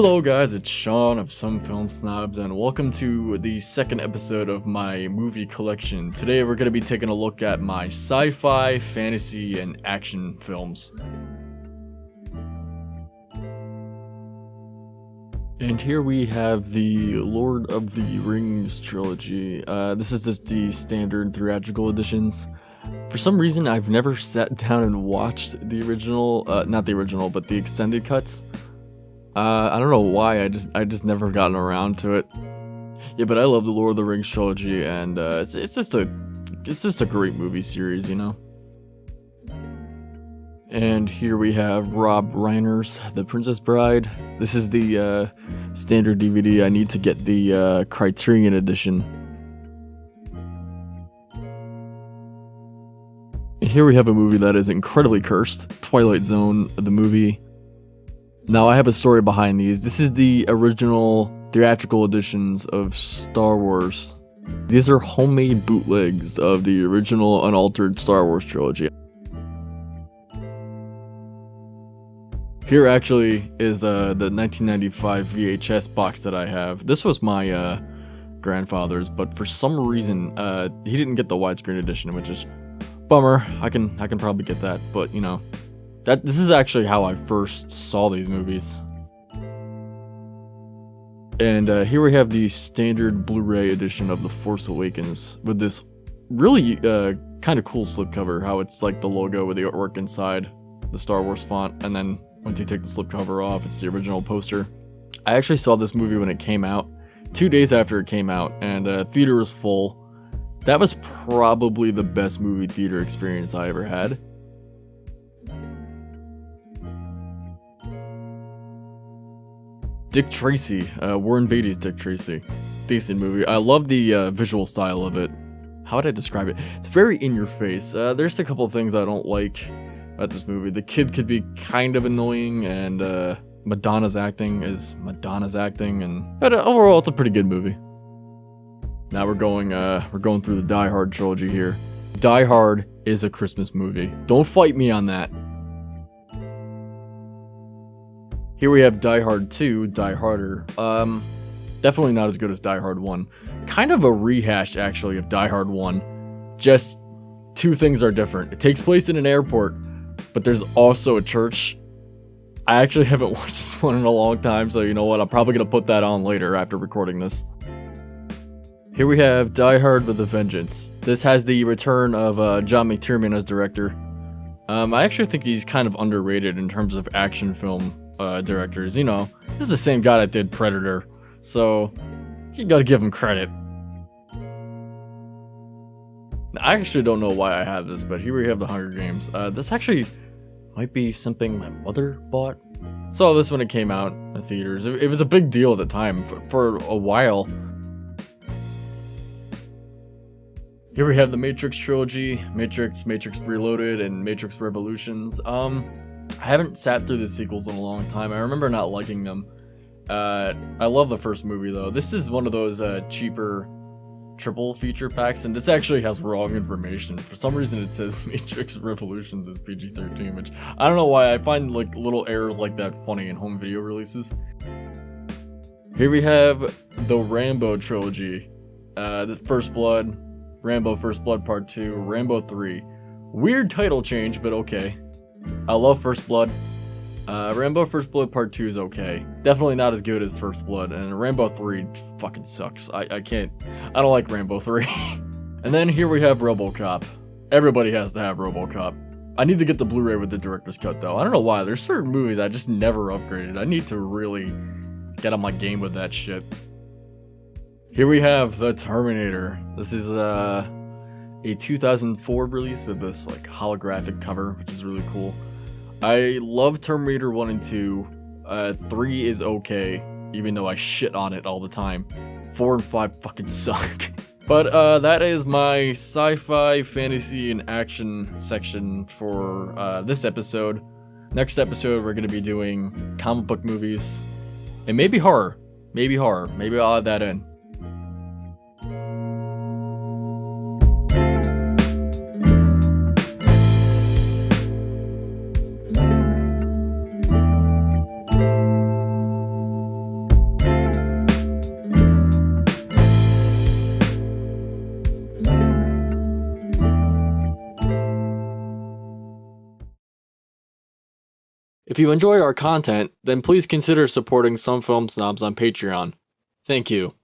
Hello guys, it's Sean of Some Film Snobs, and welcome to the second episode of my movie collection. Today we're going to be taking a look at my sci-fi, fantasy, and action films. And here we have the Lord of the Rings trilogy. This is just the standard theatrical editions. For some reason, I've never sat down and watched the original, not the original, but the extended cuts. I don't know why, I just never gotten around to it. Yeah, but I love the Lord of the Rings trilogy, and it's just a great movie series, you know. And here we have Rob Reiner's The Princess Bride. This is the standard DVD. I need to get the Criterion edition. And here we have a movie that is incredibly cursed, Twilight Zone, the movie. Now, I have a story behind these. This is the original theatrical editions of Star Wars. These are homemade bootlegs of the original unaltered Star Wars trilogy. Here actually is the 1995 VHS box that I have. This was my grandfather's, but for some reason he didn't get the widescreen edition, which is bummer. I can probably get that, but you know. This is actually how I first saw these movies. And here we have the standard Blu-ray edition of The Force Awakens with this really kind of cool slipcover, how it's like the logo with the artwork inside the Star Wars font, and then once you take the slipcover off, it's the original poster. I actually saw this movie when it came out, 2 days after it came out, and theater was full. That was probably the best movie theater experience I ever had. Dick Tracy, Warren Beatty's Dick Tracy. Decent movie. I love the visual style of it. How would I describe it? It's very in your face. There's a couple of things I don't like about this movie. The kid could be kind of annoying, and Madonna's acting, but overall it's a pretty good movie. Now we're going through the Die Hard trilogy here. Die Hard is a Christmas movie. Don't fight me on that. Here we have Die Hard 2, Die Harder. Definitely not as good as Die Hard 1. Kind of a rehash, actually, of Die Hard 1. Just two things are different. It takes place in an airport, but there's also a church. I actually haven't watched this one in a long time, so you know what? I'm probably going to put that on later after recording this. Here we have Die Hard with a Vengeance. This has the return of John McTiernan as director. I actually think he's kind of underrated in terms of action film directors. You know, this is the same guy that did Predator, so you gotta give him credit. I actually don't know why I have this, but here we have the Hunger Games. This actually might be something my mother bought. Saw this when it came out in theaters. It was a big deal at the time for a while. Here we have the Matrix trilogy, Matrix Reloaded, and Matrix Revolutions. I haven't sat through the sequels in a long time. I remember not liking them. I love the first movie though. This is one of those cheaper triple feature packs, and this actually has wrong information. For some reason it says Matrix Revolutions is PG-13, which I don't know why. I find like little errors like that funny in home video releases. Here we have the Rambo trilogy. The First Blood, Rambo First Blood Part 2, Rambo 3. Weird title change, but okay. I love First Blood. Rambo First Blood Part 2 is okay. Definitely not as good as First Blood, and Rambo 3 fucking sucks. I don't like Rambo 3. And then here we have RoboCop. Everybody has to have RoboCop. I need to get the Blu-ray with the director's cut though. I don't know why. There's certain movies I just never upgraded. I need to really get on my game with that shit. Here we have The Terminator. This is a 2004 release with this like holographic cover, which is really cool. I love Terminator 1 and 2. 3 is okay, even though I shit on it all the time. 4 and 5 fucking suck. But that is my sci-fi, fantasy, and action section for this episode. Next episode, we're going to be doing comic book movies, and maybe horror. Maybe I'll add that in. If you enjoy our content, then please consider supporting some film snobs on Patreon. Thank you.